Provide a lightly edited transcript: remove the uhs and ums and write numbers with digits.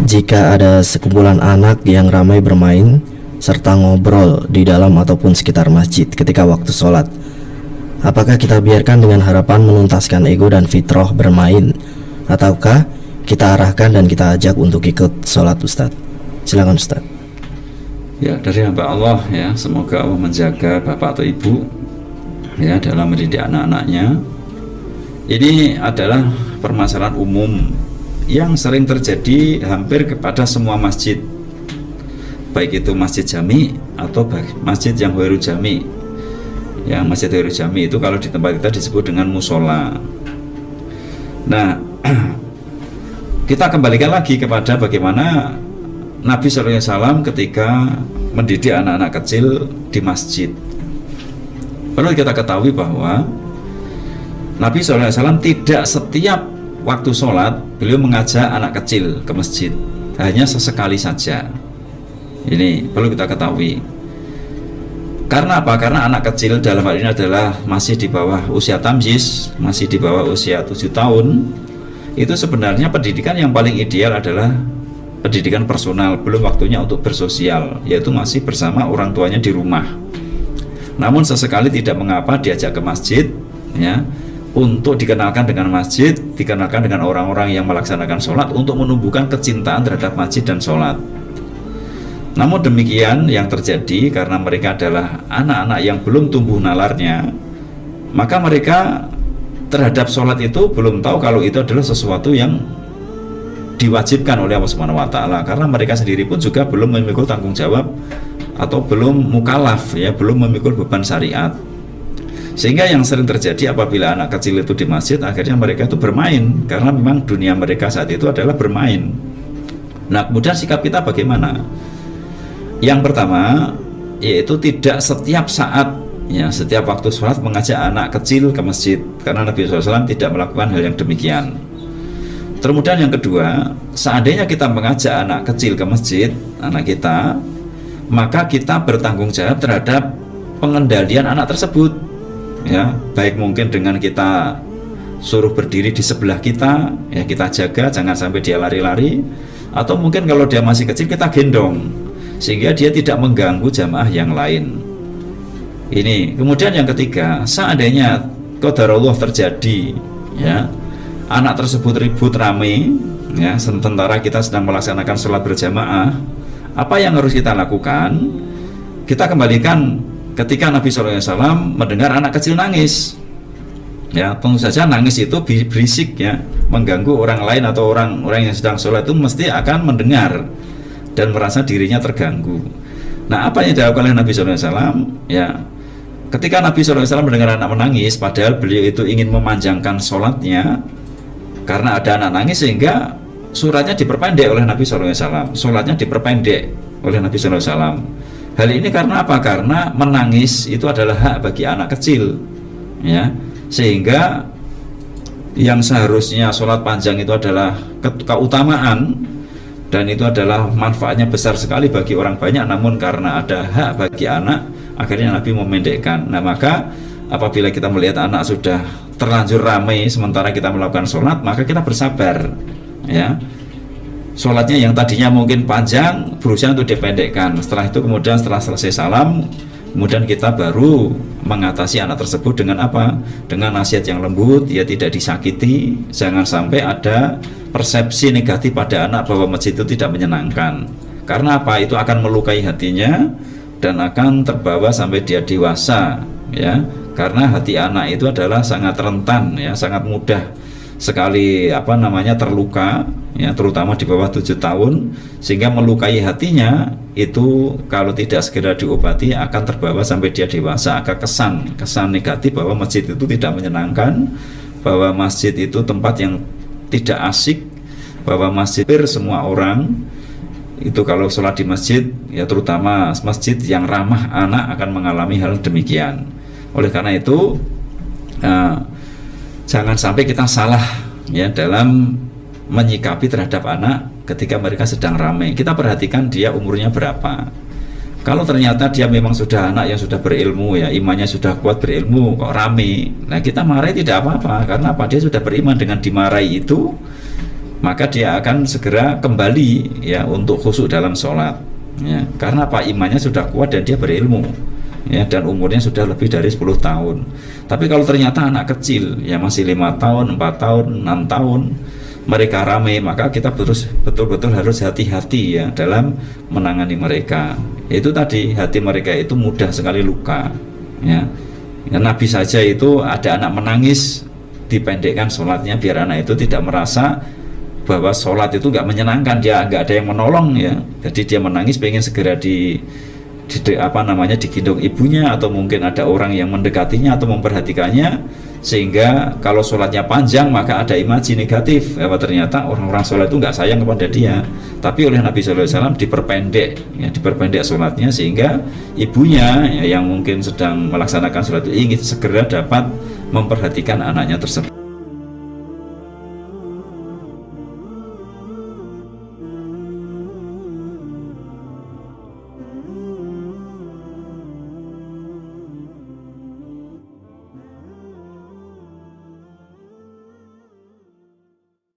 Jika ada sekumpulan anak yang ramai bermain serta ngobrol di dalam ataupun sekitar masjid ketika waktu sholat, apakah kita biarkan dengan harapan menuntaskan ego dan fitrah bermain, ataukah kita arahkan dan kita ajak untuk ikut sholat, Ustadz? Silakan, Ustadz. Ya, dari hamba Allah ya, semoga Allah menjaga bapak atau ibu ya dalam mendidik anak-anaknya. Ini adalah permasalahan umum yang sering terjadi hampir kepada semua masjid, baik itu masjid jami atau masjid yang ghairu jami. Ya, masjid ghairu jami itu kalau di tempat kita disebut dengan musola. Nah, kita kembalikan lagi kepada bagaimana Nabi SAW ketika mendidik anak-anak kecil di masjid. Perlu kita ketahui bahwa Nabi SAW tidak setiap waktu sholat beliau mengajak anak kecil ke masjid, hanya sesekali saja. Ini perlu kita ketahui. Karena apa? Karena anak kecil dalam hal ini adalah masih di bawah usia tamyiz, masih di bawah usia 7 tahun. Itu sebenarnya pendidikan yang paling ideal adalah pendidikan personal, belum waktunya untuk bersosial, yaitu masih bersama orang tuanya di rumah. Namun sesekali tidak mengapa diajak ke masjid, ya, untuk dikenalkan dengan masjid, dikenalkan dengan orang-orang yang melaksanakan sholat, untuk menumbuhkan kecintaan terhadap masjid dan sholat. Namun demikian yang terjadi karena mereka adalah anak-anak yang belum tumbuh nalarnya, maka mereka terhadap sholat itu belum tahu kalau itu adalah sesuatu yang diwajibkan oleh Allah Subhanahu wa Ta'ala, karena mereka sendiri pun juga belum memikul tanggung jawab atau belum mukallaf, ya, belum memikul beban syariat. Sehingga yang sering terjadi apabila anak kecil itu di masjid, akhirnya mereka itu bermain, karena memang dunia mereka saat itu adalah bermain. Nah, kemudian sikap kita bagaimana? Yang pertama, yaitu tidak setiap saat, ya, setiap waktu sholat mengajak anak kecil ke masjid, karena Nabi SAW tidak melakukan hal yang demikian. Kemudian yang kedua, seandainya kita mengajak anak kecil ke masjid, anak kita, maka kita bertanggung jawab terhadap pengendalian anak tersebut, ya, baik mungkin dengan kita suruh berdiri di sebelah kita, ya, kita jaga jangan sampai dia lari-lari, atau mungkin kalau dia masih kecil kita gendong sehingga dia tidak mengganggu jamaah yang lain. Ini. Kemudian yang ketiga, seandainya qadarullah terjadi, ya, anak tersebut ribut rame, ya, sementara kita sedang melaksanakan sholat berjamaah, apa yang harus kita lakukan? Kita kembalikan ketika Nabi SAW mendengar anak kecil nangis, ya, tentu saja nangis itu berisik, ya, mengganggu orang lain atau orang yang sedang sholat itu mesti akan mendengar dan merasa dirinya terganggu. Nah, apa yang dilakukan oleh Nabi SAW? Ya, ketika Nabi SAW mendengar anak menangis, padahal beliau itu ingin memanjangkan sholatnya karena ada anak nangis, sehingga suratnya diperpendek oleh Nabi SAW, sholatnya diperpendek oleh Nabi SAW. Hal ini karena apa? Karena menangis itu adalah hak bagi anak kecil, ya, sehingga yang seharusnya sholat panjang itu adalah keutamaan dan itu adalah manfaatnya besar sekali bagi orang banyak, namun karena ada hak bagi anak, akhirnya Nabi memendekkan. Nah, maka apabila kita melihat anak sudah terlanjur ramai sementara kita melakukan sholat, maka kita bersabar, ya. Sholatnya yang tadinya mungkin panjang berusaha untuk dipendekkan. Setelah itu kemudian setelah selesai salam, kemudian kita baru mengatasi anak tersebut dengan apa? Dengan nasihat yang lembut, ya, tidak disakiti, jangan sampai ada persepsi negatif pada anak bahwa masjid itu tidak menyenangkan. Karena apa? Itu akan melukai hatinya dan akan terbawa sampai dia dewasa, ya. Karena hati anak itu adalah sangat rentan, ya, sangat mudah sekali terluka, ya, terutama di bawah 7 tahun, sehingga melukai hatinya itu kalau tidak segera diobati akan terbawa sampai dia dewasa, akan kesan negatif bahwa masjid itu tidak menyenangkan, bahwa masjid itu tempat yang tidak asik, bahwa masjid semua orang itu kalau sholat di masjid, ya, terutama masjid yang ramah anak akan mengalami hal demikian. Oleh karena itu jangan sampai kita salah, ya, dalam menyikapi terhadap anak ketika mereka sedang ramai. Kita perhatikan dia umurnya berapa. Kalau ternyata dia memang sudah anak yang sudah berilmu, ya, imannya sudah kuat, berilmu, kok ramai, nah kita marahi tidak apa-apa, karena apa? Dia sudah beriman. Dengan dimarahi itu maka dia akan segera kembali ya untuk khusyuk dalam sholat ya. Karena apa? Imannya sudah kuat dan dia berilmu ya, dan umurnya sudah lebih dari 10 tahun. Tapi kalau ternyata anak kecil ya masih 5 tahun, 4 tahun, 6 tahun mereka ramai, maka kita betul-betul harus hati-hati ya dalam menangani mereka. Itu tadi, hati mereka itu mudah sekali luka ya. Nabi saja itu ada anak menangis, dipendekkan sholatnya biar anak itu tidak merasa bahwa sholat itu nggak menyenangkan, dia nggak ada yang menolong ya. Jadi dia menangis pengen segera digendong ibunya, atau mungkin ada orang yang mendekatinya atau memperhatikannya, sehingga kalau sholatnya panjang maka ada imaji negatif bahwa ternyata orang-orang sholat itu nggak sayang kepada dia. Tapi oleh Nabi SAW diperpendek sholatnya, sehingga ibunya ya, yang mungkin sedang melaksanakan sholat itu ingin segera dapat memperhatikan anaknya tersebut.